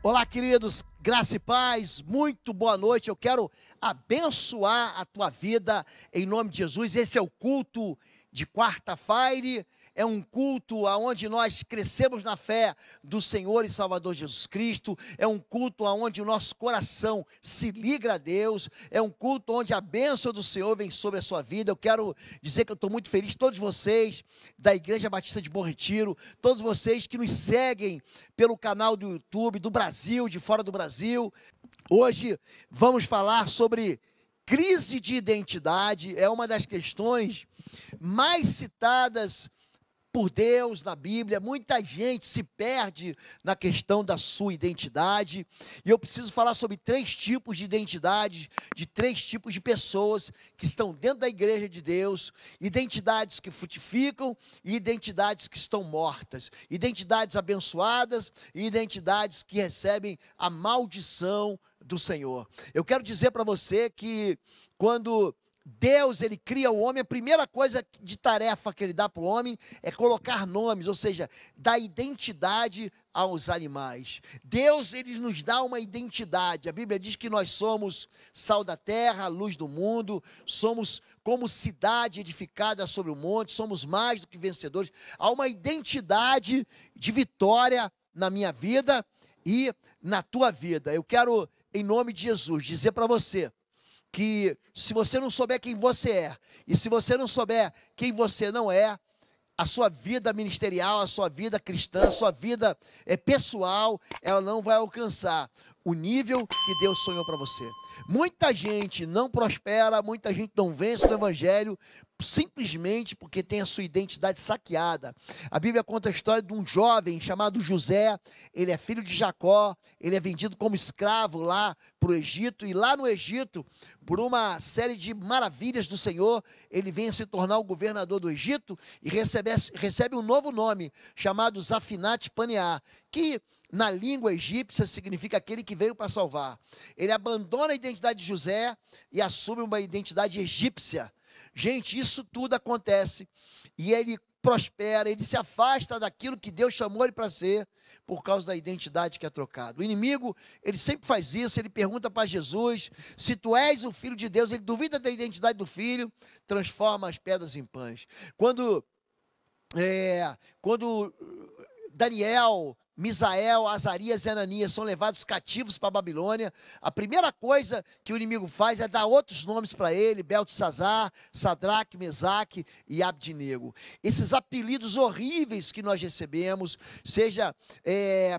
Olá, queridos, graça e paz, muito boa noite. Eu quero abençoar a tua vida em nome de Jesus. Esse é o culto de quarta-feira, é um culto onde nós crescemos na fé do Senhor e Salvador Jesus Cristo, é um culto onde o nosso coração se liga a Deus, é um culto onde a bênção do Senhor vem sobre a sua vida. Eu quero dizer que eu estou muito feliz, todos vocês da Igreja Batista de Bom Retiro, todos vocês que nos seguem pelo canal do YouTube, do Brasil, de fora do Brasil. Hoje vamos falar sobre crise de identidade, é uma das questões mais citadas por Deus na Bíblia. Muita gente se perde na questão da sua identidade, e eu preciso falar sobre três tipos de identidade, de três tipos de pessoas que estão dentro da igreja de Deus: identidades que frutificam e identidades que estão mortas, identidades abençoadas e identidades que recebem a maldição do Senhor. Eu quero dizer para você que quando Deus, ele cria o homem, a primeira coisa de tarefa que ele dá para o homem é colocar nomes, ou seja, dar identidade aos animais. Deus, ele nos dá uma identidade. A Bíblia diz que nós somos sal da terra, luz do mundo, somos como cidade edificada sobre o monte, somos mais do que vencedores. Há uma identidade de vitória na minha vida e na tua vida. Eu quero, em nome de Jesus, dizer para você que se você não souber quem você é, e se você não souber quem você não é, a sua vida ministerial, a sua vida cristã, a sua vida pessoal, ela não vai alcançar o nível que Deus sonhou para você. Muita gente não prospera, muita gente não vence no Evangelho, simplesmente porque tem a sua identidade saqueada. A Bíblia conta a história de um jovem chamado José. Ele é filho de Jacó, ele é vendido como escravo lá para o Egito, e lá no Egito, por uma série de maravilhas do Senhor, ele vem a se tornar o governador do Egito e recebe um novo nome, chamado Zafinat Paneah, que na língua egípcia significa aquele que veio para salvar. Ele abandona a identidade de José e assume uma identidade egípcia. Gente, isso tudo acontece e ele prospera, ele se afasta daquilo que Deus chamou ele para ser por causa da identidade que é trocada. O inimigo, ele sempre faz isso. Ele pergunta para Jesus: se tu és o Filho de Deus, ele duvida da identidade do Filho, transforma as pedras em pães. Quando Daniel, Misael, Azarias e Ananias são levados cativos para a Babilônia, a primeira coisa que o inimigo faz é dar outros nomes para ele: Beltesazar, Sadraque, Mesaque e Abdinego. Esses apelidos horríveis que nós recebemos, seja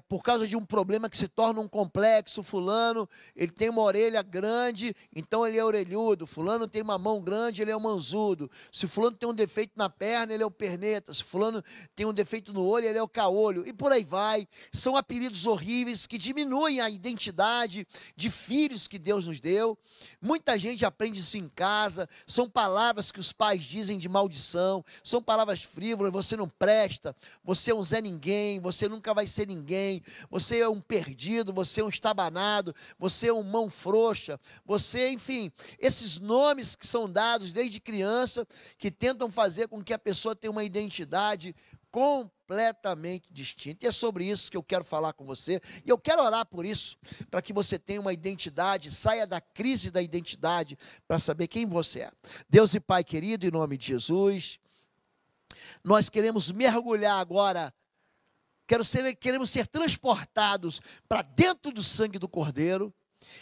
por causa de um problema que se torna um complexo. Fulano, ele tem uma orelha grande, então ele é orelhudo. Fulano tem uma mão grande, ele é um manzudo. Se fulano tem um defeito na perna, ele é o perneta. Se fulano tem um defeito no olho, ele é o caolho, e por aí vai. São apelidos horríveis que diminuem a identidade de filhos que Deus nos deu. Muita gente aprende isso em casa. São palavras que os pais dizem de maldição, são palavras frívolas: você não presta, você é um Zé Ninguém, você nunca vai ser ninguém, você é um perdido, você é um estabanado, você é um mão frouxa, você, enfim, esses nomes que são dados desde criança, que tentam fazer com que a pessoa tenha uma identidade completamente distinta. E é sobre isso que eu quero falar com você, e eu quero orar por isso, para que você tenha uma identidade, saia da crise da identidade, para saber quem você é. Deus e Pai querido, em nome de Jesus, nós queremos mergulhar agora, queremos ser transportados para dentro do sangue do Cordeiro,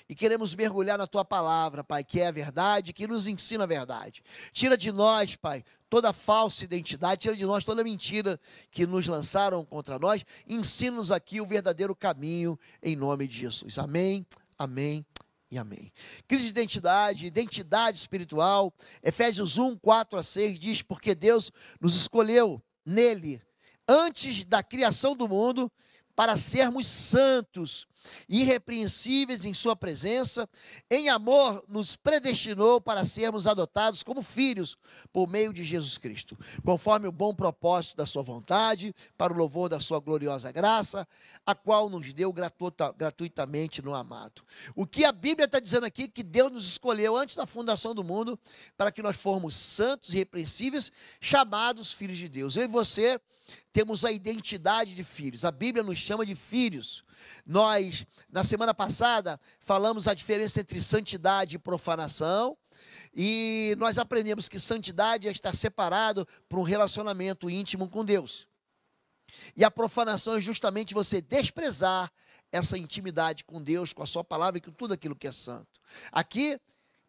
e queremos mergulhar na Tua palavra, Pai, que é a verdade, que nos ensina a verdade. Tira de nós, Pai, toda falsa identidade, tira de nós toda mentira que nos lançaram contra nós. Ensina-nos aqui o verdadeiro caminho, em nome de Jesus. Amém, amém e amém. Crise de identidade, identidade espiritual. Efésios 1, 4 a 6 diz: porque Deus nos escolheu nele, antes da criação do mundo, para sermos santos, irrepreensíveis em sua presença. Em amor nos predestinou para sermos adotados como filhos por meio de Jesus Cristo, conforme o bom propósito da sua vontade, para o louvor da sua gloriosa graça, a qual nos deu gratuitamente no amado. O que a Bíblia está dizendo aqui? Que Deus nos escolheu antes da fundação do mundo para que nós fôssemos santos e irrepreensíveis, chamados filhos de Deus. Eu e você temos a identidade de filhos. A Bíblia nos chama de filhos. Nós, na semana passada, falamos a diferença entre santidade e profanação, e nós aprendemos que santidade é estar separado para um relacionamento íntimo com Deus. E a profanação é justamente você desprezar essa intimidade com Deus, com a sua palavra e com tudo aquilo que é santo. Aqui,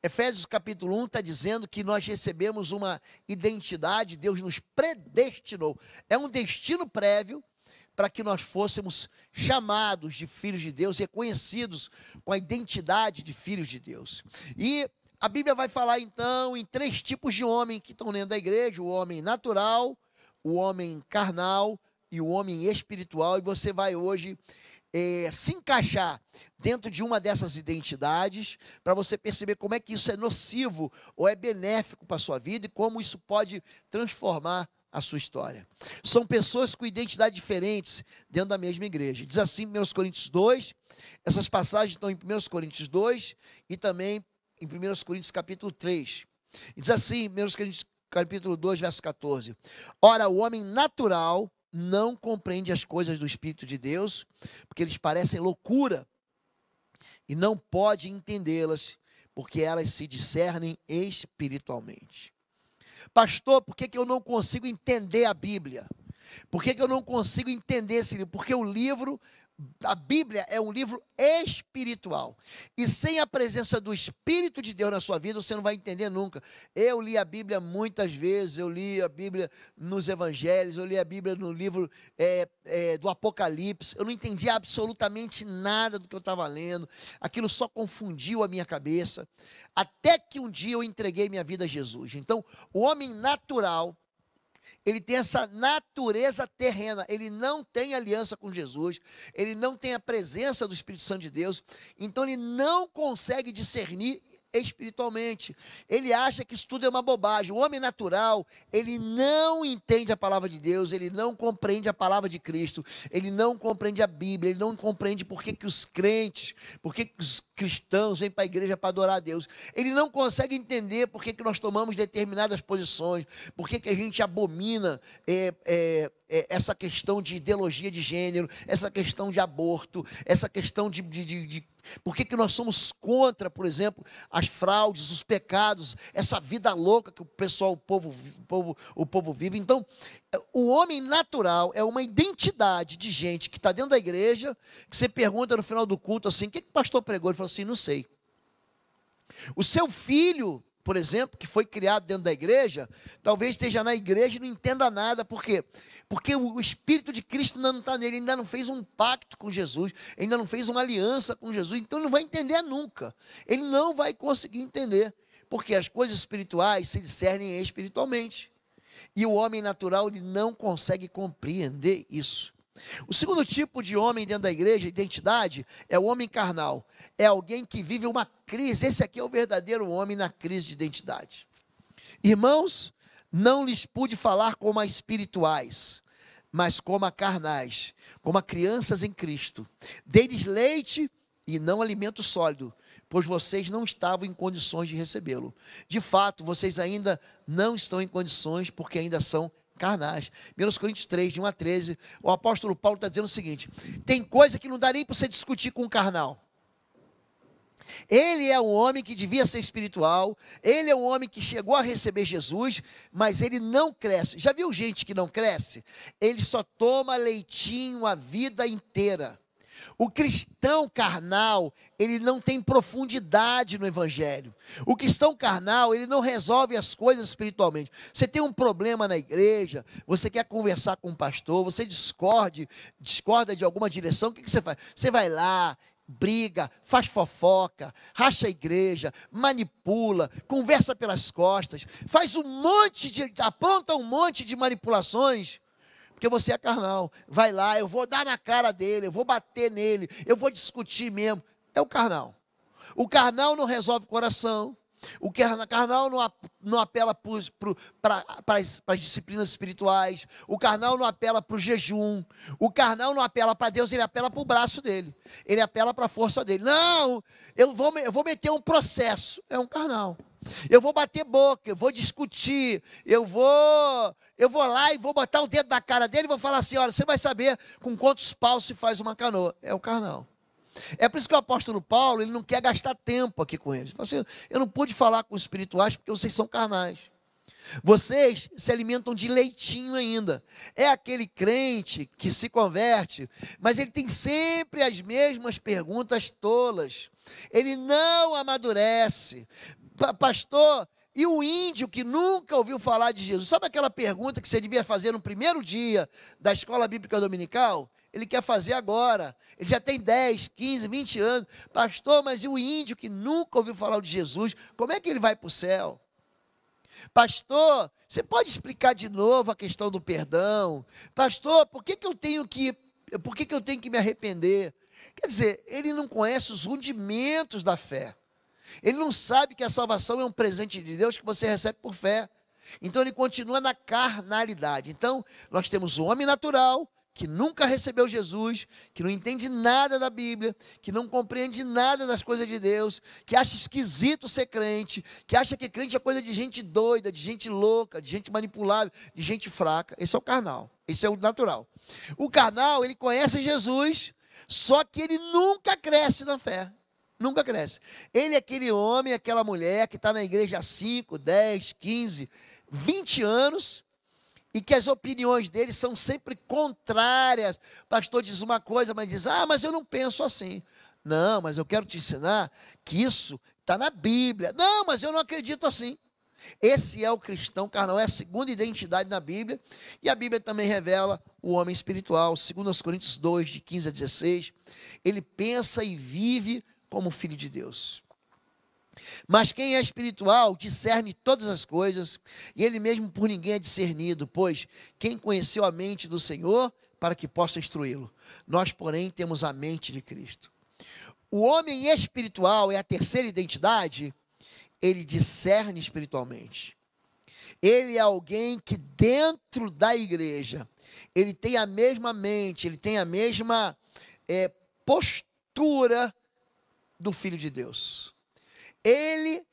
Efésios capítulo 1 está dizendo que nós recebemos uma identidade, Deus nos predestinou. É um destino prévio para que nós fôssemos chamados de filhos de Deus, reconhecidos com a identidade de filhos de Deus. E a Bíblia vai falar então em 3 tipos de homem que estão dentro da igreja: o homem natural, o homem carnal e o homem espiritual. E você vai hoje se encaixar dentro de uma dessas identidades, para você perceber como é que isso é nocivo ou é benéfico para a sua vida e como isso pode transformar a sua história. São pessoas com identidades diferentes dentro da mesma igreja. Diz assim, 1 Coríntios 2, essas passagens estão em 1 Coríntios 2 e também em 1 Coríntios capítulo 3. Diz assim, 1 Coríntios capítulo 2, verso 14. Ora, o homem natural não compreende as coisas do Espírito de Deus, porque eles parecem loucura, e não pode entendê-las, porque elas se discernem espiritualmente. Pastor, por que eu não consigo entender a Bíblia? Por que eu não consigo entender esse livro? Porque o livro, a Bíblia é um livro espiritual, e sem a presença do Espírito de Deus na sua vida, você não vai entender nunca. Eu li a Bíblia muitas vezes, eu li a Bíblia nos Evangelhos, eu li a Bíblia no livro do Apocalipse, eu não entendi absolutamente nada do que eu estava lendo, aquilo só confundiu a minha cabeça, até que um dia eu entreguei minha vida a Jesus. Então, o homem natural, ele tem essa natureza terrena, ele não tem aliança com Jesus, ele não tem a presença do Espírito Santo de Deus, então ele não consegue discernir espiritualmente. Ele acha que isso tudo é uma bobagem. O homem natural, ele não entende a palavra de Deus, ele não compreende a palavra de Cristo, ele não compreende a Bíblia, ele não compreende por que os crentes, por que os cristãos vêm para a igreja para adorar a Deus. Ele não consegue entender por que nós tomamos determinadas posições, por que a gente abomina essa questão de ideologia de gênero, essa questão de aborto, essa questão por que nós somos contra, por exemplo, as fraudes, os pecados, essa vida louca que o povo vive. Então, o homem natural é uma identidade de gente que está dentro da igreja, que você pergunta no final do culto assim, o que o pastor pregou? Ele falou assim, não sei. O seu filho, por exemplo, que foi criado dentro da igreja, talvez esteja na igreja e não entenda nada. Por quê? Porque o Espírito de Cristo ainda não está nele, ainda não fez um pacto com Jesus, ainda não fez uma aliança com Jesus, então ele não vai entender nunca. Ele não vai conseguir entender, porque as coisas espirituais se discernem espiritualmente. E o homem natural, ele não consegue compreender isso. O segundo tipo de homem dentro da igreja, identidade, é o homem carnal. É alguém que vive uma crise. Esse aqui é o verdadeiro homem na crise de identidade. Irmãos, não lhes pude falar como a espirituais, mas como a carnais, como a crianças em Cristo. Dei-lhes leite e não alimento sólido, pois vocês não estavam em condições de recebê-lo. De fato, vocês ainda não estão em condições, porque ainda são carnais. 1 Coríntios 3, de 1 a 13, o apóstolo Paulo está dizendo o seguinte: tem coisa que não dá nem para você discutir com o carnal. Ele é um homem que devia ser espiritual, ele é um homem que chegou a receber Jesus, mas ele não cresce. Já viu gente que não cresce? Ele só toma leitinho a vida inteira. O cristão carnal, ele não tem profundidade no evangelho. O cristão carnal, ele não resolve as coisas espiritualmente. Você tem um problema na igreja, você quer conversar com um pastor, você discorda de alguma direção, o que você faz? Você vai lá, briga, faz fofoca, racha a igreja, manipula, conversa pelas costas, apronta um monte de manipulações, porque você é carnal. Vai lá, eu vou dar na cara dele, eu vou bater nele, eu vou discutir mesmo. É o carnal. O carnal não resolve o coração. O carnal não apela para as disciplinas espirituais. O carnal não apela para o jejum. O carnal não apela para Deus, ele apela para o braço dele. Ele apela para a força dele. Não, eu vou meter um processo. É um carnal. Eu vou bater boca, eu vou discutir, eu vou lá e vou botar o dedo na cara dele e vou falar assim, olha, você vai saber com quantos paus se faz uma canoa. É o carnal. É por isso que o apóstolo Paulo, ele não quer gastar tempo aqui com eles. Ele fala assim, eu não pude falar com os espirituais porque vocês são carnais. Vocês se alimentam de leitinho ainda. É aquele crente que se converte, mas ele tem sempre as mesmas perguntas tolas. Ele não amadurece. Pastor, e o índio que nunca ouviu falar de Jesus? Sabe aquela pergunta que você devia fazer no primeiro dia da escola bíblica dominical? Ele quer fazer agora. Ele já tem 10, 15, 20 anos. Pastor, mas e o índio que nunca ouviu falar de Jesus? Como é que ele vai para o céu? Pastor, você pode explicar de novo a questão do perdão? Pastor, por que eu tenho que me arrepender? Quer dizer, ele não conhece os rudimentos da fé. Ele não sabe que a salvação é um presente de Deus que você recebe por fé. Então ele continua na carnalidade. Então, nós temos o homem natural, que nunca recebeu Jesus, que não entende nada da Bíblia, que não compreende nada das coisas de Deus, que acha esquisito ser crente, que acha que crente é coisa de gente doida, de gente louca, de gente manipulável, de gente fraca. Esse é o carnal, esse é o natural. O carnal, ele conhece Jesus, só que ele nunca cresce na fé. Nunca cresce. Ele é aquele homem, aquela mulher que está na igreja há 5, 10, 15, 20 anos, e que as opiniões dele são sempre contrárias. O pastor diz uma coisa, mas diz, mas eu não penso assim. Não, mas eu quero te ensinar que isso está na Bíblia. Não, mas eu não acredito assim. Esse é o cristão carnal, é a segunda identidade na Bíblia, e a Bíblia também revela o homem espiritual. 2 Coríntios 2, de 15 a 16, ele pensa e vive como filho de Deus. Mas quem é espiritual discerne todas as coisas, e ele mesmo por ninguém é discernido, pois quem conheceu a mente do Senhor para que possa instruí-lo? Nós, porém, temos a mente de Cristo. O homem espiritual é a terceira identidade, ele discerne espiritualmente. Ele é alguém que dentro da igreja, ele tem a mesma mente, ele tem a mesma postura do Filho de Deus. Ele,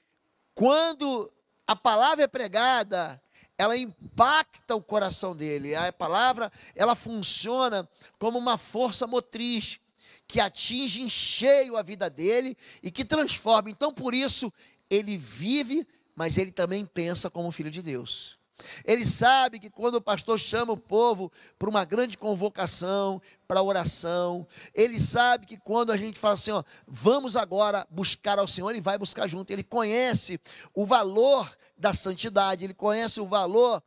quando a palavra é pregada, ela impacta o coração dele. A palavra, ela funciona como uma força motriz que atinge em cheio a vida dele e que transforma. Então, por isso, ele vive, mas ele também pensa como filho de Deus. Ele sabe que quando o pastor chama o povo para uma grande convocação, para oração, ele sabe que quando a gente fala assim, vamos agora buscar ao Senhor, ele vai buscar junto. Ele conhece o valor da santidade, ele conhece o valor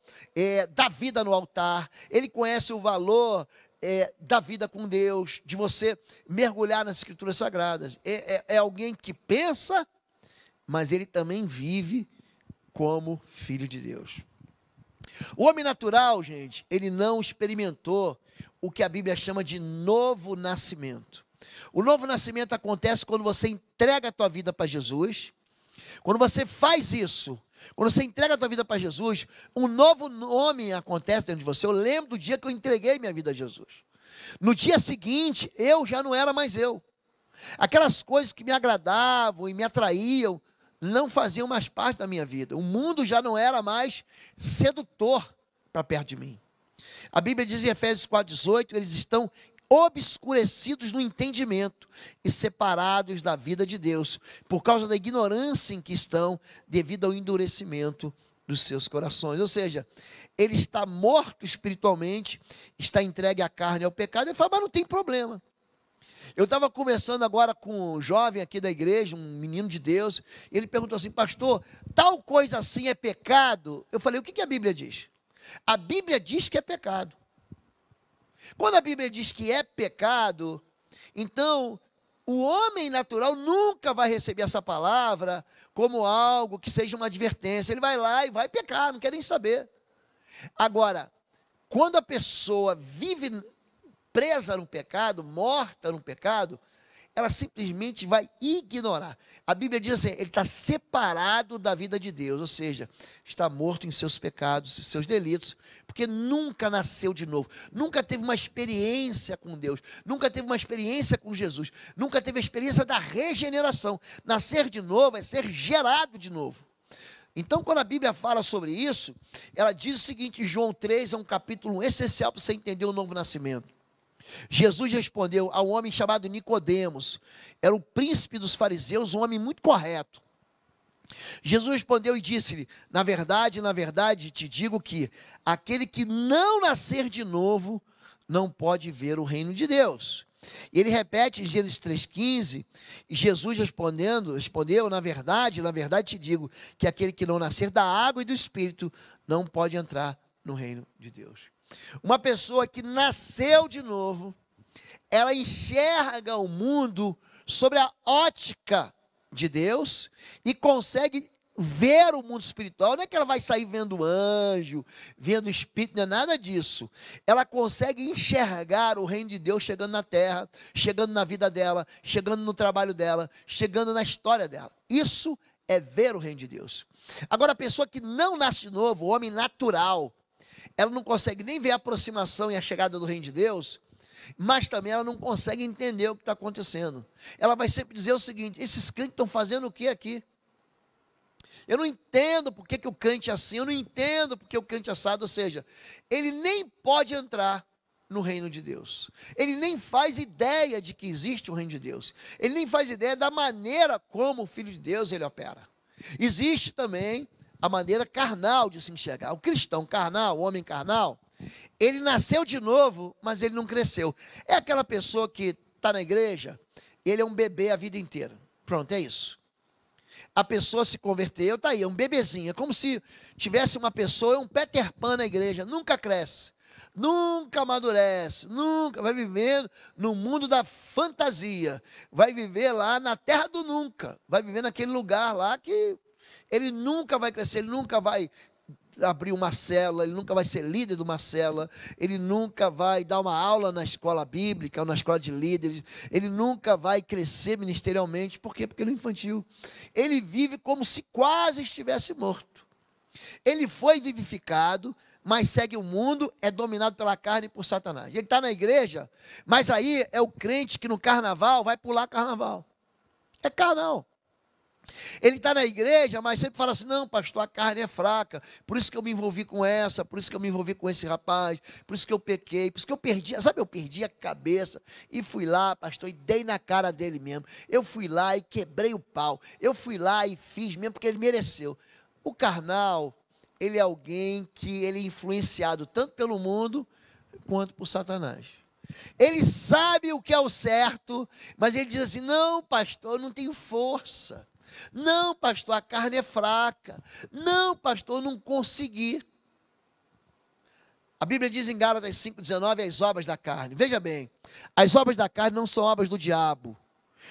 da vida no altar, ele conhece o valor da vida com Deus, de você mergulhar nas Escrituras Sagradas. É alguém que pensa, mas ele também vive como filho de Deus. O homem natural, gente, ele não experimentou o que a Bíblia chama de novo nascimento. O novo nascimento acontece quando você entrega a tua vida para Jesus. Quando você faz isso, quando você entrega a tua vida para Jesus, um novo nome acontece dentro de você. Eu lembro do dia que eu entreguei minha vida a Jesus. No dia seguinte, eu já não era mais eu. Aquelas coisas que me agradavam e me atraíam, não faziam mais parte da minha vida. O mundo já não era mais sedutor para perto de mim. A Bíblia diz em Efésios 4,18, eles estão obscurecidos no entendimento e separados da vida de Deus, por causa da ignorância em que estão, devido ao endurecimento dos seus corações. Ou seja, ele está morto espiritualmente, está entregue à carne e ao pecado. Ele fala, mas não tem problema. Eu estava conversando agora com um jovem aqui da igreja, um menino de Deus, e ele perguntou assim, pastor, tal coisa assim é pecado? Eu falei, o que a Bíblia diz? A Bíblia diz que é pecado. Quando a Bíblia diz que é pecado, então o homem natural nunca vai receber essa palavra como algo que seja uma advertência. Ele vai lá e vai pecar, não quer nem saber. Agora, quando a pessoa vive presa no pecado, morta no pecado, ela simplesmente vai ignorar. A Bíblia diz assim, ele está separado da vida de Deus, ou seja, está morto em seus pecados e seus delitos, porque nunca nasceu de novo, nunca teve uma experiência com Deus, nunca teve uma experiência com Jesus, nunca teve a experiência da regeneração. Nascer de novo é ser gerado de novo. Então, quando a Bíblia fala sobre isso, ela diz o seguinte, João 3 é um capítulo essencial para você entender o novo nascimento. Jesus respondeu a um homem chamado Nicodemos, era o príncipe dos fariseus, um homem muito correto. Jesus respondeu e disse-lhe, na verdade, te digo que aquele que não nascer de novo, não pode ver o reino de Deus. E ele repete em Gênesis 3,15, e Jesus respondeu, na verdade te digo, que aquele que não nascer da água e do Espírito, não pode entrar no reino de Deus. Uma pessoa que nasceu de novo, ela enxerga o mundo sobre a ótica de Deus e consegue ver o mundo espiritual. Não é que ela vai sair vendo anjo, vendo espírito, não é nada disso. Ela consegue enxergar o reino de Deus chegando na terra, chegando na vida dela, chegando no trabalho dela, chegando na história dela. Isso é ver o reino de Deus. Agora, a pessoa que não nasce de novo, o homem natural, ela não consegue nem ver a aproximação e a chegada do reino de Deus, mas também ela não consegue entender o que está acontecendo. Ela vai sempre dizer o seguinte, esses crentes estão fazendo o que aqui? Eu não entendo por que o crente é assim, eu não entendo porque o crente é assado, ou seja, ele nem pode entrar no reino de Deus. Ele nem faz ideia de que existe o reino de Deus. Ele nem faz ideia da maneira como o Filho de Deus ele opera. Existe também a maneira carnal de se enxergar. O cristão carnal, o homem carnal, ele nasceu de novo, mas ele não cresceu. É aquela pessoa que está na igreja, ele é um bebê a vida inteira. Pronto, é isso. A pessoa se converteu, está aí, é um bebezinho. É como se tivesse uma pessoa, é um Peter Pan na igreja, nunca cresce, nunca amadurece, nunca vai viver no mundo da fantasia, vai viver lá na terra do nunca, vai viver naquele lugar lá que ele nunca vai crescer, ele nunca vai abrir uma célula, ele nunca vai ser líder de uma célula, ele nunca vai dar uma aula na escola bíblica ou na escola de líderes, ele nunca vai crescer ministerialmente. Por quê? Porque ele é infantil. Ele vive como se quase estivesse morto. Ele foi vivificado, mas segue o mundo, é dominado pela carne e por Satanás. Ele está na igreja, mas aí é o crente que no carnaval vai pular carnaval. É carnal. Ele está na igreja, mas sempre fala assim, não pastor, a carne é fraca, por isso que eu me envolvi com essa, por isso que eu me envolvi com esse rapaz, por isso que eu pequei, por isso que eu perdi, sabe, eu perdi a cabeça, e fui lá, pastor, e dei na cara dele mesmo, eu fui lá e quebrei o pau, eu fui lá e fiz mesmo, porque ele mereceu. O carnal, ele é alguém que ele é influenciado tanto pelo mundo, quanto por Satanás. Ele sabe o que é o certo, mas ele diz assim, não pastor, eu não tenho força. Não, pastor, a carne é fraca. Não, pastor, eu não consegui. A Bíblia diz em Gálatas 5,19, as obras da carne. Veja bem, as obras da carne não são obras do diabo,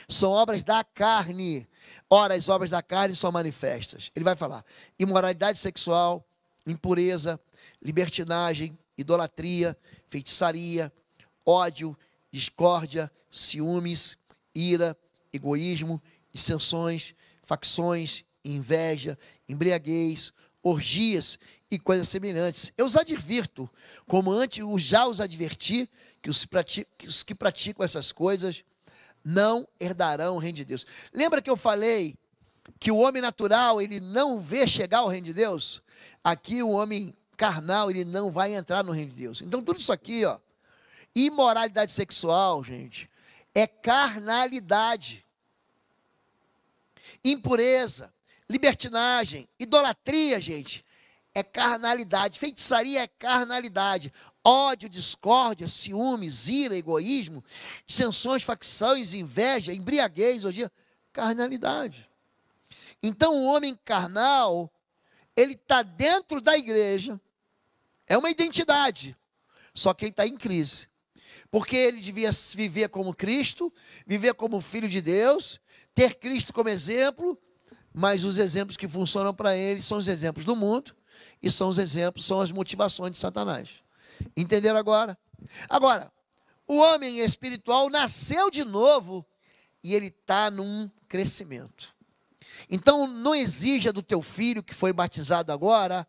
são obras da carne. Ora, as obras da carne são manifestas. Ele vai falar, imoralidade sexual, impureza, libertinagem, idolatria, feitiçaria, ódio, discórdia, ciúmes, ira, egoísmo, dissensões, facções, inveja, embriaguez, orgias e coisas semelhantes. Eu os advirto, como antes já os adverti, que os que praticam essas coisas não herdarão o reino de Deus. Lembra que eu falei que o homem natural, ele não vê chegar ao reino de Deus? Aqui o homem carnal, ele não vai entrar no reino de Deus. Então tudo isso aqui, ó, imoralidade sexual, gente, é carnalidade. Impureza, libertinagem, idolatria, gente, é carnalidade. Feitiçaria é carnalidade. Ódio, discórdia, ciúmes, ira, egoísmo, dissensões, facções, inveja, embriaguez, orgia, carnalidade. Então o homem carnal, ele está dentro da igreja, é uma identidade, só que ele está em crise. Porque ele devia viver como Cristo, viver como Filho de Deus, ter Cristo como exemplo, mas os exemplos que funcionam para ele são os exemplos do mundo, e são os exemplos, são as motivações de Satanás. Entenderam agora? Agora, o homem espiritual nasceu de novo, e ele está num crescimento. Então, não exija do teu filho, que foi batizado agora,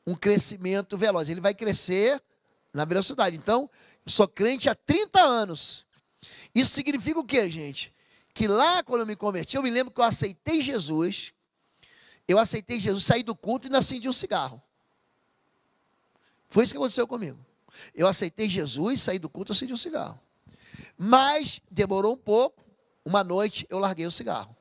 um crescimento veloz. Ele vai crescer na velocidade. Então, eu sou crente há 30 anos. Isso significa o quê, gente? Que lá, quando eu me converti, eu me lembro que eu aceitei Jesus. Eu aceitei Jesus, saí do culto e ainda acendi um cigarro. Foi isso que aconteceu comigo. Eu aceitei Jesus, saí do culto e acendi um cigarro. Mas demorou um pouco, uma noite eu larguei o cigarro.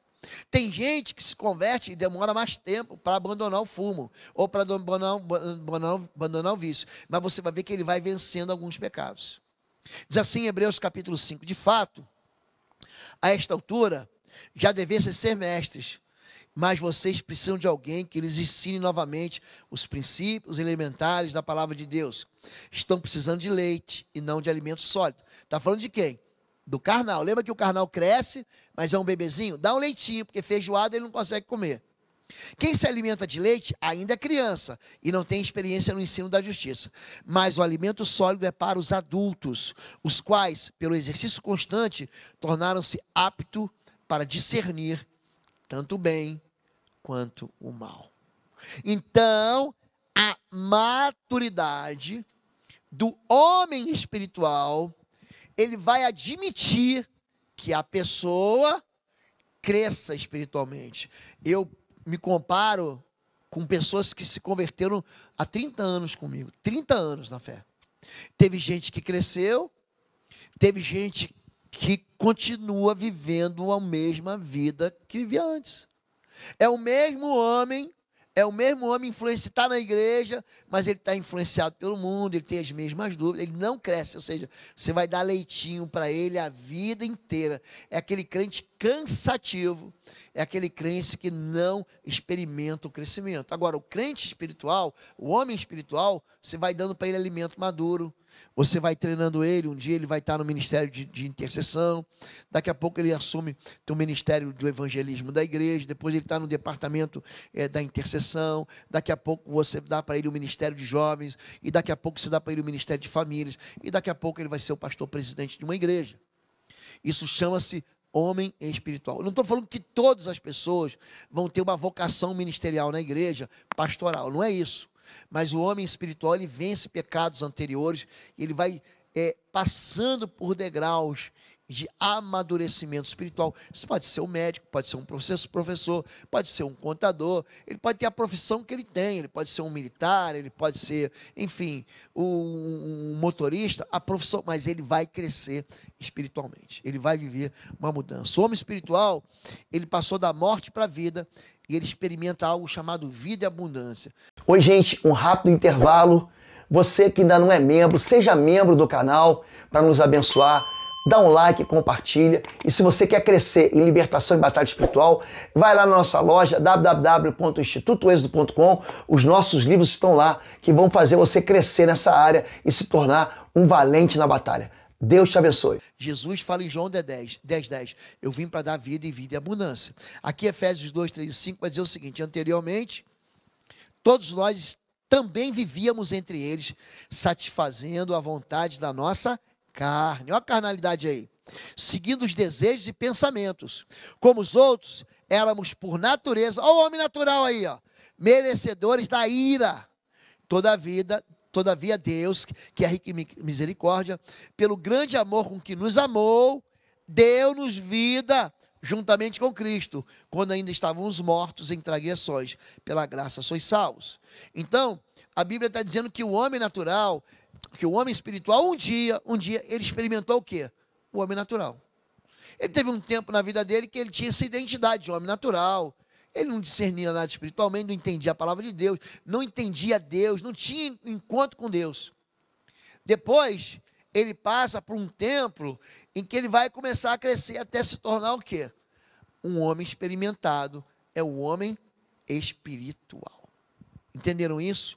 Tem gente que se converte e demora mais tempo para abandonar o fumo, ou para abandonar o vício. Mas você vai ver que ele vai vencendo alguns pecados. Diz assim em Hebreus capítulo 5, de fato, a esta altura, já devessem ser mestres, mas vocês precisam de alguém que lhes ensine novamente os princípios elementares da palavra de Deus. Estão precisando de leite e não de alimento sólido. Está falando de quem? Do carnal. Lembra que o carnal cresce, mas é um bebezinho? Dá um leitinho, porque feijoada ele não consegue comer. Quem se alimenta de leite ainda é criança e não tem experiência no ensino da justiça. Mas o alimento sólido é para os adultos, os quais, pelo exercício constante, tornaram-se aptos para discernir tanto o bem quanto o mal. Então, a maturidade do homem espiritual, ele vai admitir que a pessoa cresça espiritualmente. Eu me comparo com pessoas que se converteram há 30 anos comigo, 30 anos na fé. Teve gente que cresceu, teve gente que continua vivendo a mesma vida que vivia antes. É o mesmo homem está na igreja, mas ele está influenciado pelo mundo, ele tem as mesmas dúvidas, ele não cresce, ou seja, você vai dar leitinho para ele a vida inteira. É aquele crente cansativo, é aquele crente que não experimenta o crescimento. Agora, o crente espiritual, o homem espiritual, você vai dando para ele alimento maduro, você vai treinando ele, um dia ele vai estar no ministério de intercessão, daqui a pouco ele assume o ministério do evangelismo da igreja, depois ele está no departamento da intercessão, daqui a pouco você dá para ele o ministério de jovens, e daqui a pouco você dá para ele o ministério de famílias, e daqui a pouco ele vai ser o pastor presidente de uma igreja. Isso chama-se homem espiritual. Eu não estou falando que todas as pessoas vão ter uma vocação ministerial na igreja, pastoral, não é isso. Mas o homem espiritual, ele vence pecados anteriores, ele vai passando por degraus de amadurecimento espiritual. Isso pode ser um médico, pode ser um professor, pode ser um contador, ele pode ter a profissão que ele tem, ele pode ser um militar, ele pode ser, enfim, um motorista, a profissão, mas ele vai crescer espiritualmente, ele vai viver uma mudança. O homem espiritual, ele passou da morte para a vida, e ele experimenta algo chamado vida e abundância. Oi, gente, um rápido intervalo. Você que ainda não é membro, seja membro do canal para nos abençoar. Dá um like, compartilha. E se você quer crescer em libertação e batalha espiritual, vai lá na nossa loja www.institutoexodo.com. Os nossos livros estão lá que vão fazer você crescer nessa área e se tornar um valente na batalha. Deus te abençoe. Jesus fala em João 10:10, eu vim para dar vida e vida e abundância. Aqui Efésios 2, 3 e 5 vai dizer o seguinte: anteriormente, todos nós também vivíamos entre eles, satisfazendo a vontade da nossa carne. Olha a carnalidade aí. Seguindo os desejos e pensamentos. Como os outros, éramos por natureza, olha o homem natural aí, ó, merecedores da ira. Todavia Deus, que é rico em misericórdia, pelo grande amor com que nos amou, deu-nos vida juntamente com Cristo, quando ainda estávamos mortos em transgressões. Pela graça sois salvos. Então, a Bíblia está dizendo que o homem natural, que o homem espiritual, um dia, ele experimentou o quê? O homem natural. Ele teve um tempo na vida dele que ele tinha essa identidade de homem natural. Ele não discernia nada espiritualmente, não entendia a palavra de Deus, não entendia Deus, não tinha encontro com Deus. Depois, ele passa por um tempo em que ele vai começar a crescer até se tornar o quê? Um homem experimentado, é o homem espiritual. Entenderam isso?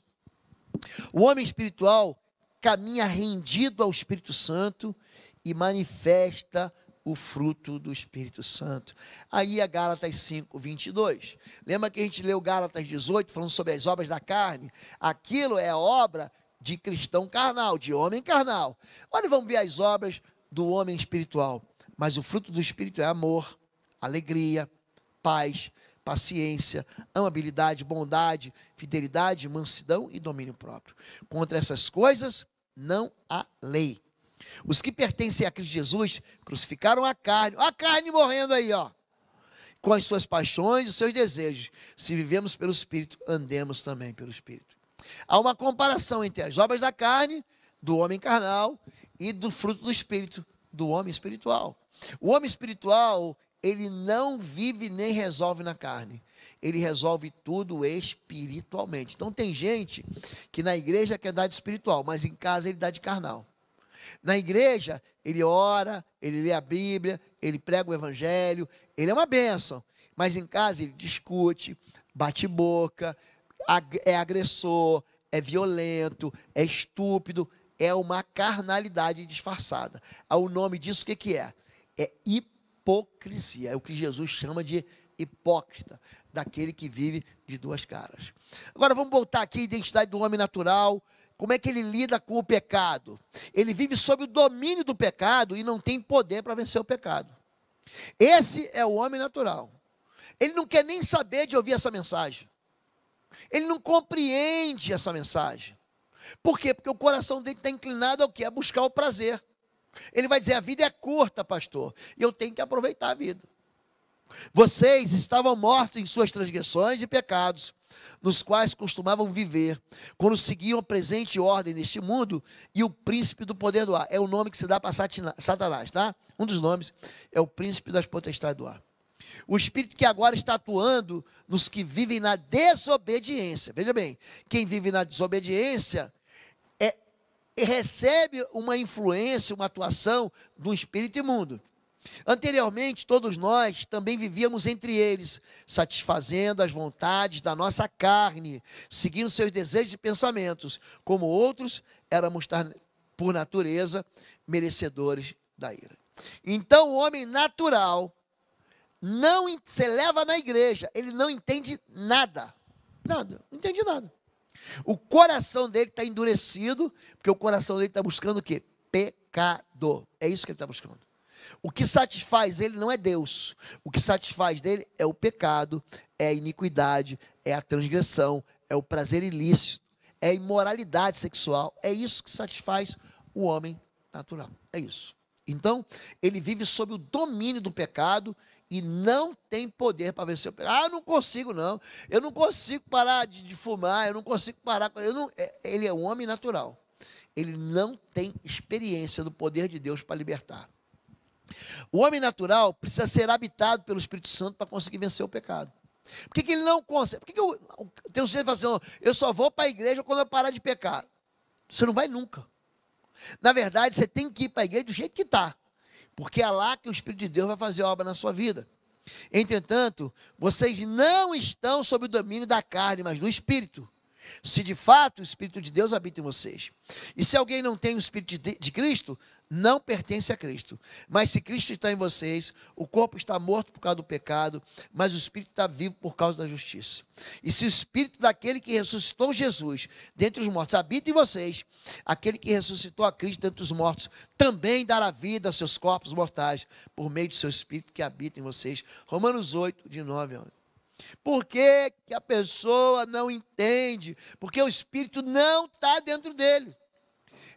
O homem espiritual caminha rendido ao Espírito Santo e manifesta o fruto do Espírito Santo. Aí é Gálatas 5, 22. Lembra que a gente leu Gálatas 18, falando sobre as obras da carne? Aquilo é obra de cristão carnal, de homem carnal. Olha, vamos ver as obras do homem espiritual. Mas o fruto do Espírito é amor, alegria, paz, paciência, amabilidade, bondade, fidelidade, mansidão e domínio próprio. Contra essas coisas não há lei. Os que pertencem a Cristo Jesus crucificaram a carne morrendo aí, ó. com as suas paixões e os seus desejos. Se vivemos pelo Espírito, andemos também pelo Espírito. Há uma comparação entre as obras da carne, do homem carnal, e do fruto do Espírito, do homem espiritual. O homem espiritual, ele não vive nem resolve na carne. Ele resolve tudo espiritualmente. Então tem gente que na igreja quer dar de espiritual, mas em casa ele dá de carnal. Na igreja, ele ora, ele lê a Bíblia, ele prega o Evangelho, ele é uma bênção. Mas em casa ele discute, bate boca, é agressor, é violento, é estúpido, é uma carnalidade disfarçada. O nome disso o que é? É hipocrisia, é o que Jesus chama de hipócrita, daquele que vive de duas caras. Agora vamos voltar aqui à identidade do homem natural. Como é que ele lida com o pecado? Ele vive sob o domínio do pecado e não tem poder para vencer o pecado. Esse é o homem natural. Ele não quer nem saber de ouvir essa mensagem. Ele não compreende essa mensagem. Por quê? Porque o coração dele está inclinado ao quê? A buscar o prazer. Ele vai dizer, a vida é curta, pastor, e eu tenho que aproveitar a vida. Vocês estavam mortos em suas transgressões e pecados, nos quais costumavam viver, quando seguiam a presente ordem deste mundo e o príncipe do poder do ar. É o nome que se dá para Satanás, tá? Um dos nomes é o príncipe das potestades do ar. O espírito que agora está atuando nos que vivem na desobediência. Veja bem, quem vive na desobediência recebe uma influência, uma atuação do espírito imundo. Anteriormente, todos nós também vivíamos entre eles, satisfazendo as vontades da nossa carne, seguindo seus desejos e pensamentos. Como outros, éramos, por natureza, merecedores da ira. Então, o homem natural não se eleva na igreja, ele não entende nada. Nada, não entende nada. O coração dele está endurecido, porque o coração dele está buscando o quê? Pecado. É isso que ele está buscando. O que satisfaz ele não é Deus. O que satisfaz dele é o pecado, é a iniquidade, é a transgressão, é o prazer ilícito, é a imoralidade sexual. É isso que satisfaz o homem natural. É isso. Então, ele vive sob o domínio do pecado e não tem poder para vencer o pecado. Eu não consigo, não. Eu não consigo parar de fumar, eu não consigo parar. Ele é um homem natural. Ele não tem experiência do poder de Deus para libertar. O homem natural precisa ser habitado pelo Espírito Santo para conseguir vencer o pecado. Por que ele não consegue? Por que tem um sujeito que fala assim, eu só vou para a igreja quando eu parar de pecar? Você não vai nunca. Na verdade, você tem que ir para a igreja do jeito que está. Porque é lá que o Espírito de Deus vai fazer obra na sua vida. Entretanto, vocês não estão sob o domínio da carne, mas do Espírito. Se de fato o Espírito de Deus habita em vocês. E se alguém não tem o Espírito de Cristo, não pertence a Cristo. Mas se Cristo está em vocês, o corpo está morto por causa do pecado, mas o Espírito está vivo por causa da justiça. E se o Espírito daquele que ressuscitou Jesus dentre os mortos habita em vocês, aquele que ressuscitou a Cristo dentre os mortos também dará vida aos seus corpos mortais, por meio do seu Espírito que habita em vocês. Romanos 8, de 9 a 11. Por que a pessoa não entende? Porque o Espírito não está dentro dele.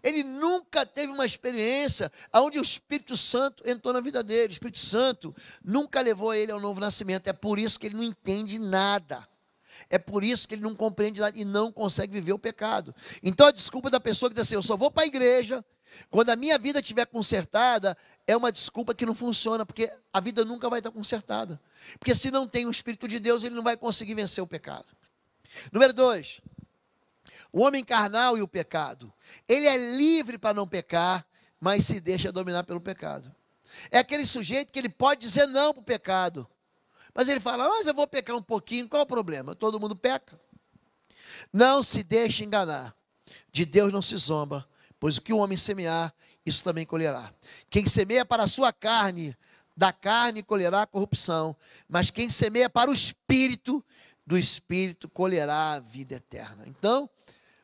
Ele nunca teve uma experiência onde o Espírito Santo entrou na vida dele. O Espírito Santo nunca levou ele ao novo nascimento. É por isso que ele não entende nada. É por isso que ele não compreende nada e não consegue viver o pecado. Então a desculpa da pessoa que diz assim, eu só vou para a igreja quando a minha vida estiver consertada, é uma desculpa que não funciona, porque a vida nunca vai estar consertada. Porque se não tem o Espírito de Deus, ele não vai conseguir vencer o pecado. Número 2, o homem carnal e o pecado. Ele é livre para não pecar, mas se deixa dominar pelo pecado. É aquele sujeito que ele pode dizer não para o pecado, mas ele fala, mas eu vou pecar um pouquinho, qual o problema? Todo mundo peca. Não se deixe enganar, de Deus não se zomba, pois o que o homem semear, isso também colherá. Quem semeia para a sua carne, da carne colherá a corrupção, mas quem semeia para o Espírito, do Espírito colherá a vida eterna. Então,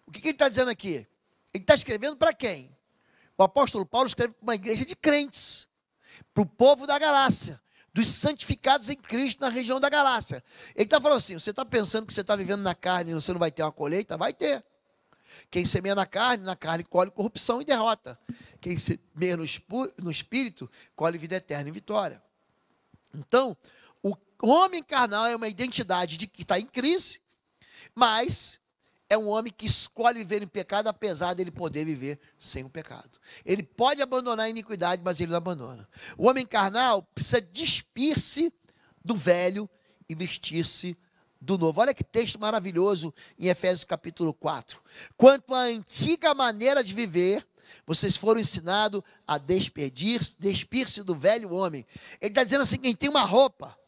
o que ele está dizendo aqui? Ele está escrevendo para quem? O apóstolo Paulo escreve para uma igreja de crentes, para o povo da Galácia, dos santificados em Cristo na região da Galácia. Ele está falando assim, você está pensando que você está vivendo na carne e você não vai ter uma colheita? Vai ter. Quem semeia na carne colhe corrupção e derrota. Quem semeia no Espírito, colhe vida eterna e vitória. Então, O homem carnal é uma identidade de que está em crise, mas é um homem que escolhe viver em pecado, apesar dele poder viver sem o pecado. Ele pode abandonar a iniquidade, mas ele não abandona. O homem carnal precisa despir-se do velho e vestir-se do novo. Olha que texto maravilhoso em Efésios capítulo 4. Quanto à antiga maneira de viver, vocês foram ensinados a despir-se do velho homem. Ele está dizendo assim, quem tem uma roupa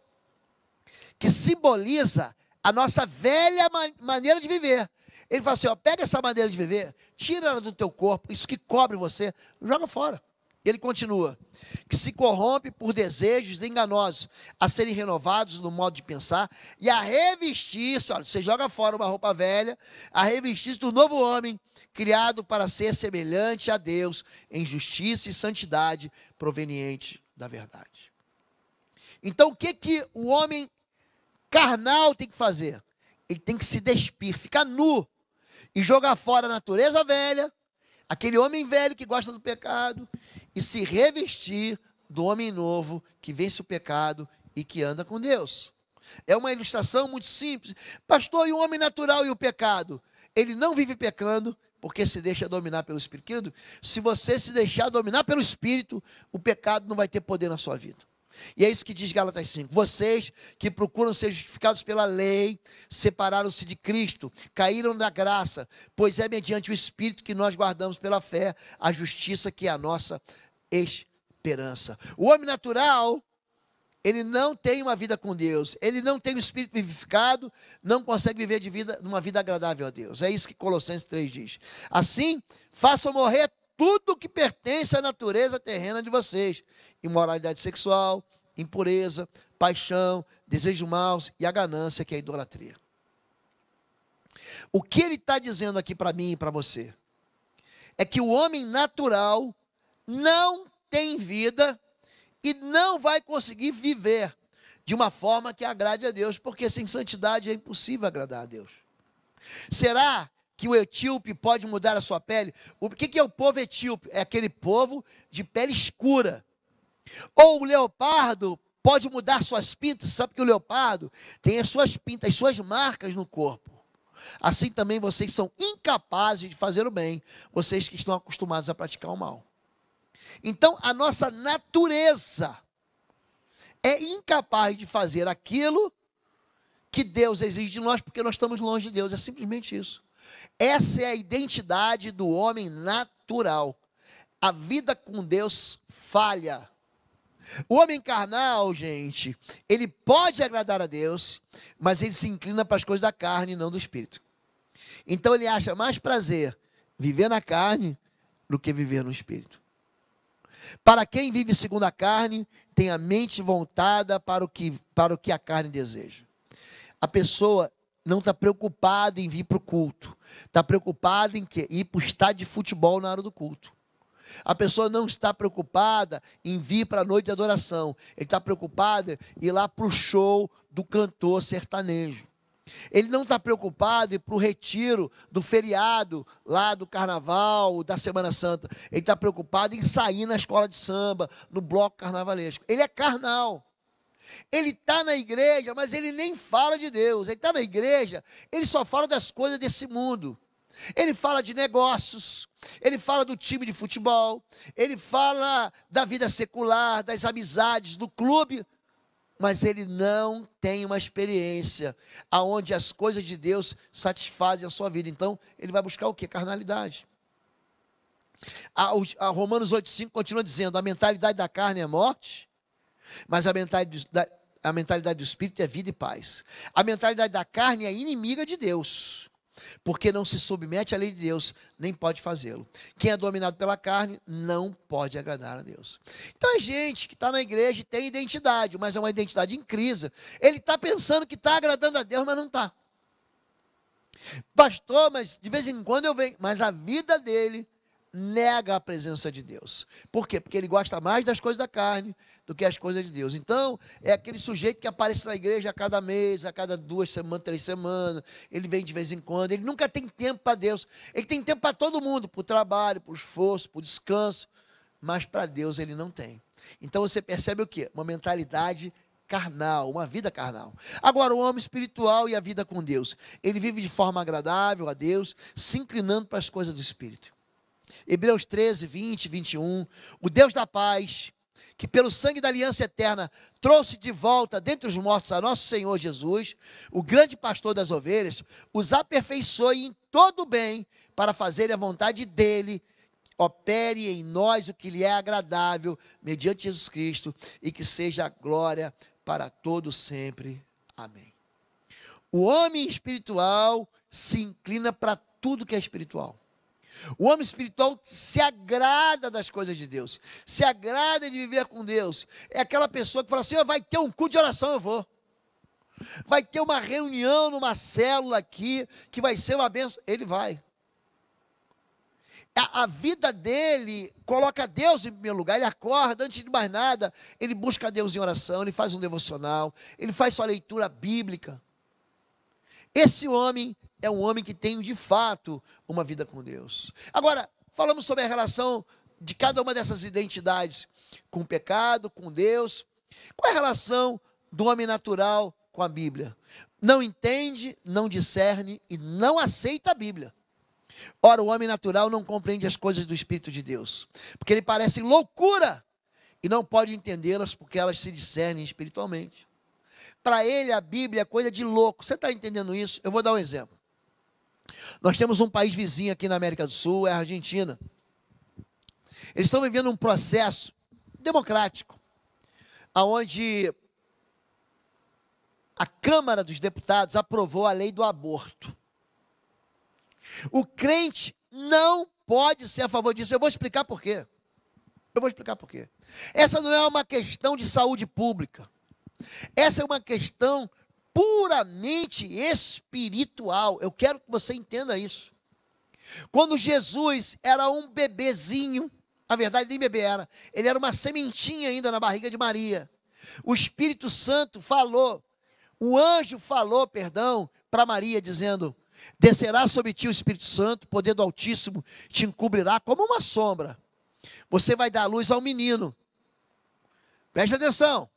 que simboliza a nossa velha maneira de viver. Ele fala assim, ó, pega essa maneira de viver, tira ela do teu corpo, isso que cobre você, joga fora. Ele continua, que se corrompe por desejos enganosos, a serem renovados no modo de pensar, e a revestir-se, olha, você joga fora uma roupa velha, a revestir-se do novo homem, criado para ser semelhante a Deus, em justiça e santidade, proveniente da verdade. Então, o que o homem carnal tem que fazer? Ele tem que se despir, ficar nu, e jogar fora a natureza velha, aquele homem velho que gosta do pecado, e se revestir do homem novo que vence o pecado e que anda com Deus. É uma ilustração muito simples. Pastor, e o homem natural e o pecado? Ele não vive pecando porque se deixa dominar pelo Espírito. Querido, se você se deixar dominar pelo Espírito, o pecado não vai ter poder na sua vida. E é isso que diz Gálatas 5. Vocês que procuram ser justificados pela lei, separaram-se de Cristo, caíram da graça, pois é mediante o Espírito que nós guardamos pela fé a justiça que é a nossa esperança. O homem natural, ele não tem uma vida com Deus, ele não tem o Espírito vivificado, não consegue viver uma vida agradável a Deus. É isso que Colossenses 3 diz. Assim, façam morrer tudo que pertence à natureza terrena de vocês: imoralidade sexual, impureza, paixão, desejos maus e a ganância, que é a idolatria. O que ele está dizendo aqui para mim e para você é que o homem natural não tem vida e não vai conseguir viver de uma forma que agrade a Deus, porque sem santidade é impossível agradar a Deus. Será que o etíope pode mudar a sua pele? O que é o povo etíope? É aquele povo de pele escura. Ou o leopardo pode mudar suas pintas? Sabe que o leopardo tem as suas pintas, as suas marcas no corpo. Assim também vocês são incapazes de fazer o bem, vocês que estão acostumados a praticar o mal. Então, a nossa natureza é incapaz de fazer aquilo que Deus exige de nós, porque nós estamos longe de Deus. É simplesmente isso. Essa é a identidade do homem natural. A vida com Deus falha. O homem carnal, gente, ele pode agradar a Deus, mas ele se inclina para as coisas da carne e não do Espírito. Então ele acha mais prazer viver na carne do que viver no Espírito. Para quem vive segundo a carne, tem a mente voltada para o que a carne deseja. A pessoa não está preocupada em vir para o culto. Está preocupada em quê? Ir para o estádio de futebol na hora do culto. A pessoa não está preocupada em vir para a noite de adoração. Ele está preocupado em ir lá para o show do cantor sertanejo. Ele não está preocupado em ir para o retiro do feriado, lá do carnaval, da Semana Santa. Ele está preocupado em sair na escola de samba, no bloco carnavalesco. Ele é carnal. Ele está na igreja, mas ele nem fala de Deus. Ele está na igreja, ele só fala das coisas desse mundo. Ele fala de negócios, ele fala do time de futebol, ele fala da vida secular, das amizades, do clube, mas ele não tem uma experiência aonde as coisas de Deus satisfazem a sua vida. Então, ele vai buscar o quê? Carnalidade. A Romanos 8,5 continua dizendo: a mentalidade da carne é morte, mas a mentalidade do Espírito é vida e paz. A mentalidade da carne é inimiga de Deus, porque não se submete à lei de Deus, nem pode fazê-lo. Quem é dominado pela carne não pode agradar a Deus. Então é gente que está na igreja e tem identidade, mas é uma identidade em crise. Ele está pensando que está agradando a Deus, mas não está. Pastor, mas de vez em quando eu venho. Mas a vida dele nega a presença de Deus. Por quê? Porque ele gosta mais das coisas da carne do que as coisas de Deus. Então, é aquele sujeito que aparece na igreja a cada mês, a cada 2 semanas, 3 semanas, ele vem de vez em quando, ele nunca tem tempo para Deus. Ele tem tempo para todo mundo, para o trabalho, para o esforço, para o descanso, mas para Deus ele não tem. Então, você percebe o quê? Uma mentalidade carnal, uma vida carnal. Agora, o homem espiritual e a vida com Deus, ele vive de forma agradável a Deus, se inclinando para as coisas do Espírito. Hebreus 13, 20, 21, o Deus da paz, que pelo sangue da aliança eterna trouxe de volta dentre os mortos a nosso Senhor Jesus, o grande pastor das ovelhas, os aperfeiçoe em todo o bem para fazer a vontade dele, opere em nós o que lhe é agradável, mediante Jesus Cristo, e que seja a glória para todos sempre. Amém. O homem espiritual se inclina para tudo que é espiritual. O homem espiritual se agrada das coisas de Deus, se agrada de viver com Deus. É aquela pessoa que fala assim: vai ter um culto de oração, eu vou. Vai ter uma reunião numa célula aqui, que vai ser uma bênção, ele vai. A vida dele coloca Deus em primeiro lugar, ele acorda, antes de mais nada, ele busca Deus em oração, ele faz um devocional, ele faz sua leitura bíblica. Esse homem é um homem que tem, de fato, uma vida com Deus. Agora, falamos sobre a relação de cada uma dessas identidades com o pecado, com Deus. Qual é a relação do homem natural com a Bíblia? Não entende, não discerne e não aceita a Bíblia. Ora, o homem natural não compreende as coisas do Espírito de Deus, porque ele parece loucura e não pode entendê-las porque elas se discernem espiritualmente. Para ele, a Bíblia é coisa de louco. Você está entendendo isso? Eu vou dar um exemplo. Nós temos um país vizinho aqui na América do Sul, é a Argentina. Eles estão vivendo um processo democrático, onde a Câmara dos Deputados aprovou a lei do aborto. O crente não pode ser a favor disso. Eu vou explicar por quê. Essa não é uma questão de saúde pública. Essa é uma questão puramente espiritual. Eu quero que você entenda isso. Quando Jesus era um bebezinho, na verdade nem bebê era, ele era uma sementinha ainda na barriga de Maria. O Espírito Santo falou, o anjo falou, para Maria, dizendo: descerá sobre ti o Espírito Santo, o poder do Altíssimo te encobrirá como uma sombra. Você vai dar luz ao menino. Preste atenção.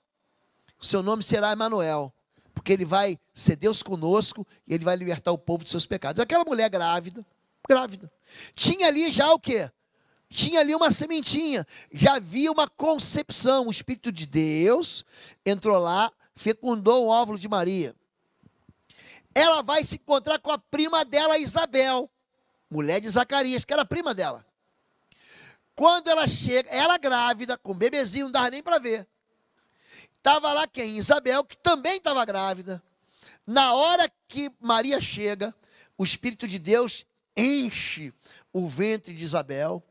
O seu nome será Emanuel, porque ele vai ser Deus conosco e ele vai libertar o povo de seus pecados. Aquela mulher grávida, tinha ali já o quê? Tinha ali uma sementinha, já havia uma concepção. O Espírito de Deus entrou lá, fecundou o óvulo de Maria. Ela vai se encontrar com a prima dela, Isabel, mulher de Zacarias, que era prima dela. Quando ela chega, ela grávida, com um bebezinho, não dava nem para ver. Estava lá quem? Isabel, que também estava grávida. Na hora que Maria chega, o Espírito de Deus enche o ventre de Isabel.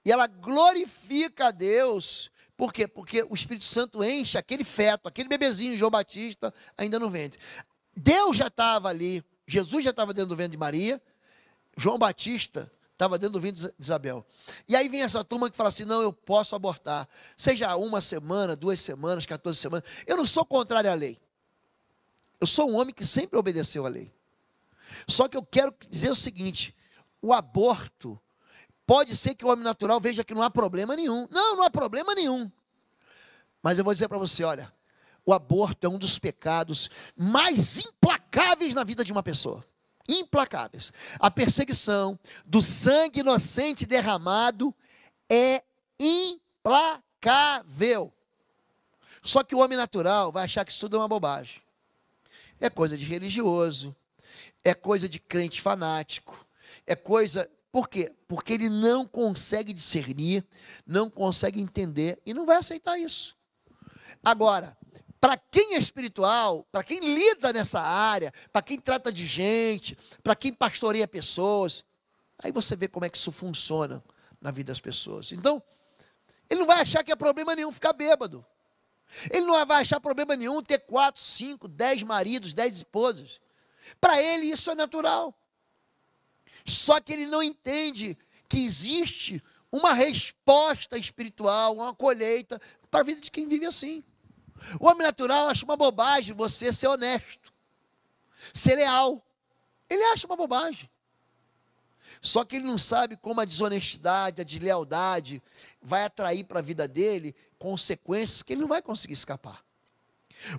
E ela glorifica a Deus. Por quê? Porque o Espírito Santo enche aquele feto, aquele bebezinho, João Batista, ainda no ventre. Deus já estava ali, Jesus já estava dentro do ventre de Maria, João Batista estava dentro do ventre de Isabel. E aí vem essa turma que fala assim: não, eu posso abortar, seja 1 semana, 2 semanas, 14 semanas. Eu não sou contrário à lei. Eu sou um homem que sempre obedeceu à lei. Só que eu quero dizer o seguinte: o aborto, pode ser que o homem natural veja que não há problema nenhum. Não há problema nenhum. Mas eu vou dizer para você, olha, o aborto é um dos pecados mais implacáveis na vida de uma pessoa. Implacáveis. A perseguição do sangue inocente derramado é implacável. Só que o homem natural vai achar que isso tudo é uma bobagem. É coisa de religioso, é coisa de crente fanático, é coisa... Por quê? Porque ele não consegue discernir, não consegue entender e não vai aceitar isso. Agora, para quem é espiritual, para quem lida nessa área, para quem trata de gente, para quem pastoreia pessoas, aí você vê como é que isso funciona na vida das pessoas. Então, ele não vai achar que é problema nenhum ficar bêbado. Ele não vai achar problema nenhum ter 4, 5, 10 maridos, 10 esposas. Para ele isso é natural. Só que ele não entende que existe uma resposta espiritual, uma colheita para a vida de quem vive assim. O homem natural acha uma bobagem você ser honesto, ser leal. Ele acha uma bobagem. Só que ele não sabe como a desonestidade, a deslealdade vai atrair para a vida dele consequências que ele não vai conseguir escapar.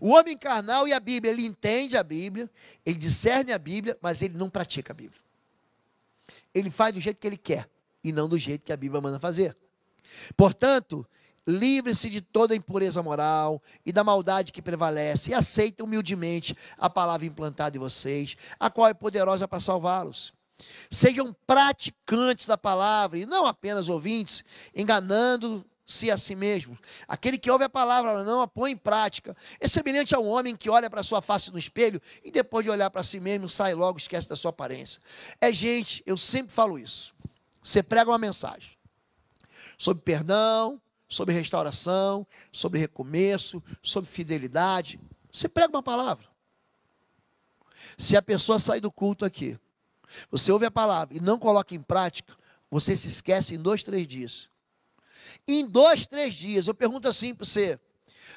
O homem carnal e a Bíblia, ele entende a Bíblia, ele discerne a Bíblia, mas ele não pratica a Bíblia. Ele faz do jeito que ele quer, e não do jeito que a Bíblia manda fazer. Portanto, livre-se de toda impureza moral e da maldade que prevalece, e aceita humildemente a palavra implantada em vocês, a qual é poderosa para salvá-los. Sejam praticantes da palavra, e não apenas ouvintes, enganando-se a si mesmos. Aquele que ouve a palavra, não a põe em prática, é semelhante a um homem que olha para a sua face no espelho, e depois de olhar para si mesmo, sai logo, esquece da sua aparência. Gente, eu sempre falo isso. Você prega uma mensagem sobre perdão, sobre restauração, sobre recomeço, sobre fidelidade. Você prega uma palavra. Se a pessoa sair do culto aqui, você ouve a palavra e não coloca em prática, você se esquece em 2, 3 dias. Em 2, 3 dias, eu pergunto assim para você,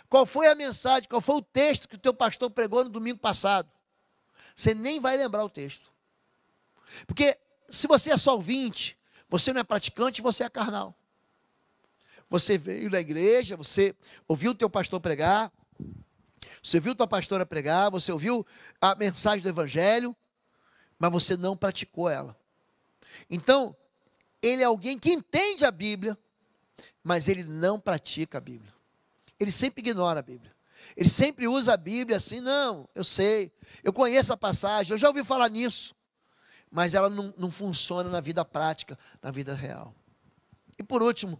qual foi a mensagem, qual foi o texto que o teu pastor pregou no domingo passado? Você nem vai lembrar o texto. Porque se você é só ouvinte, você não é praticante, você é carnal. Você veio na igreja, você ouviu o teu pastor pregar, você viu tua pastora pregar, você ouviu a mensagem do evangelho, mas você não praticou ela. Então, ele é alguém que entende a Bíblia, mas ele não pratica a Bíblia. Ele sempre ignora a Bíblia. Ele sempre usa a Bíblia assim, não, eu sei, eu conheço a passagem, eu já ouvi falar nisso, mas ela não funciona na vida prática, na vida real. E por último,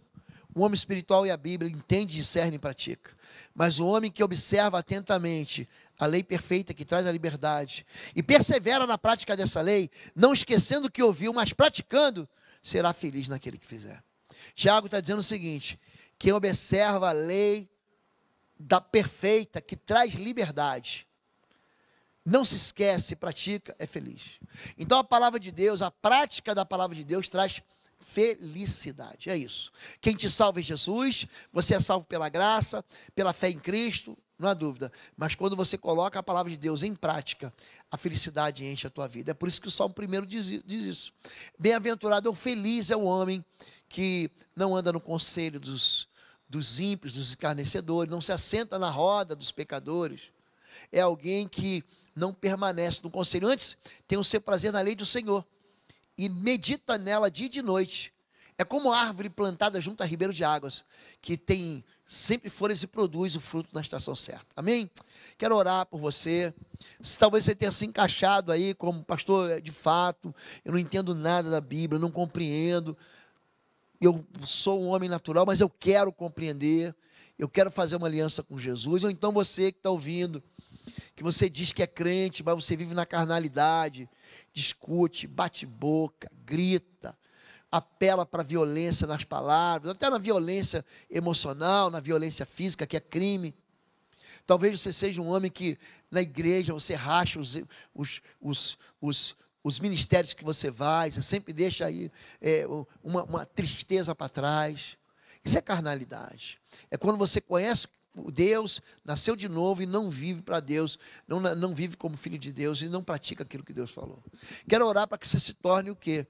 o homem espiritual e a Bíblia entende, discerne e pratica. Mas o homem que observa atentamente a lei perfeita que traz a liberdade e persevera na prática dessa lei, não esquecendo o que ouviu, mas praticando, será feliz naquele que fizer. Tiago está dizendo o seguinte, quem observa a lei da perfeita que traz liberdade, não se esquece, pratica, é feliz. Então a palavra de Deus, a prática da palavra de Deus traz felicidade, é isso. Quem te salva é Jesus, você é salvo pela graça, pela fé em Cristo, não há dúvida, mas quando você coloca a palavra de Deus em prática, a felicidade enche a tua vida. É por isso que o Salmo 1 diz isso. Bem-aventurado ou feliz é o homem que não anda no conselho dos ímpios, dos escarnecedores, não se assenta na roda dos pecadores. É alguém que não permanece no conselho. Antes, tem o seu prazer na lei do Senhor e medita nela dia e de noite. É como árvore plantada junto a ribeiro de águas, que tem sempre folhas e produz o fruto na estação certa. Amém? Quero orar por você. Se talvez você tenha se encaixado aí como pastor, de fato, eu não entendo nada da Bíblia, eu não compreendo. Eu sou um homem natural, mas eu quero compreender. Eu quero fazer uma aliança com Jesus. Ou então você que está ouvindo, que você diz que é crente, mas você vive na carnalidade, discute, bate boca, grita, apela para a violência nas palavras, até na violência emocional, na violência física, que é crime. Talvez você seja um homem que na igreja você racha os ministérios que você vai, você sempre deixa aí uma tristeza para trás. Isso é carnalidade. É quando você conhece Deus, nasceu de novo e não vive para Deus, não vive como filho de Deus e não pratica aquilo que Deus falou. Quero orar para que você se torne o quê?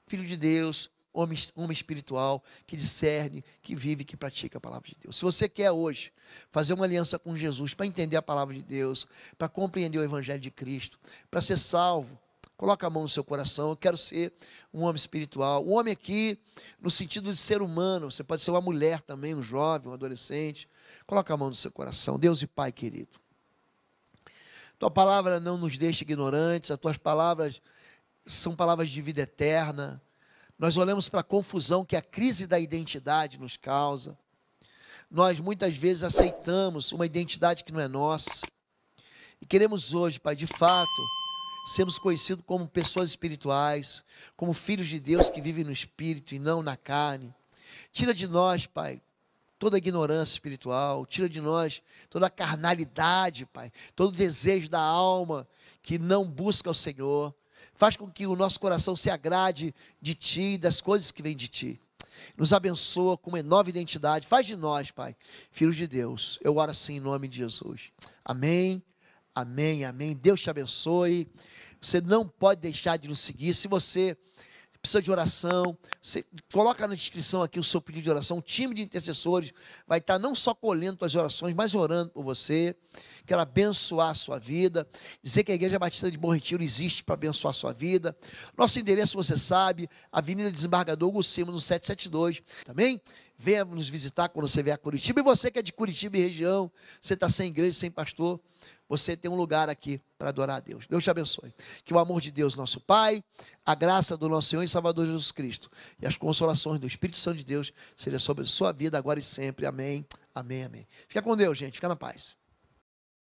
Filho de Deus, homem espiritual, que discerne, que vive, que pratica a palavra de Deus. Se você quer hoje fazer uma aliança com Jesus, para entender a palavra de Deus, para compreender o Evangelho de Cristo, para ser salvo, coloca a mão no seu coração. Eu quero ser um homem espiritual. Um homem aqui, no sentido de ser humano, você pode ser uma mulher também, um jovem, um adolescente. Coloca a mão no seu coração. Deus e Pai querido, Tua palavra não nos deixa ignorantes, as Tuas palavras são palavras de vida eterna. Nós olhamos para a confusão que a crise da identidade nos causa. Nós muitas vezes aceitamos uma identidade que não é nossa. E queremos hoje, Pai, de fato, sermos conhecidos como pessoas espirituais, como filhos de Deus que vivem no Espírito e não na carne. Tira de nós, Pai, toda a ignorância espiritual, tira de nós toda a carnalidade, Pai, todo o desejo da alma que não busca o Senhor. Faz com que o nosso coração se agrade de Ti e das coisas que vêm de Ti. Nos abençoa com uma nova identidade. Faz de nós, Pai, filhos de Deus. Eu oro assim em nome de Jesus. Amém, amém, amém. Deus te abençoe. Você não pode deixar de nos seguir. Se você precisa de oração, você coloca na descrição aqui o seu pedido de oração. Um time de intercessores vai estar não só colhendo as orações, mas orando por você. Quero abençoar a sua vida, dizer que a Igreja Batista de Bom Retiro existe para abençoar a sua vida. Nosso endereço você sabe, Avenida Desembargador Hugo Simões, no 772, também. Venha nos visitar quando você vier a Curitiba. E você que é de Curitiba e região, você está sem igreja, sem pastor, você tem um lugar aqui para adorar a Deus. Deus te abençoe. Que o amor de Deus, nosso Pai, a graça do nosso Senhor e Salvador Jesus Cristo e as consolações do Espírito Santo de Deus sejam sobre a sua vida agora e sempre. Amém, amém, amém. Fica com Deus, gente. Fica na paz.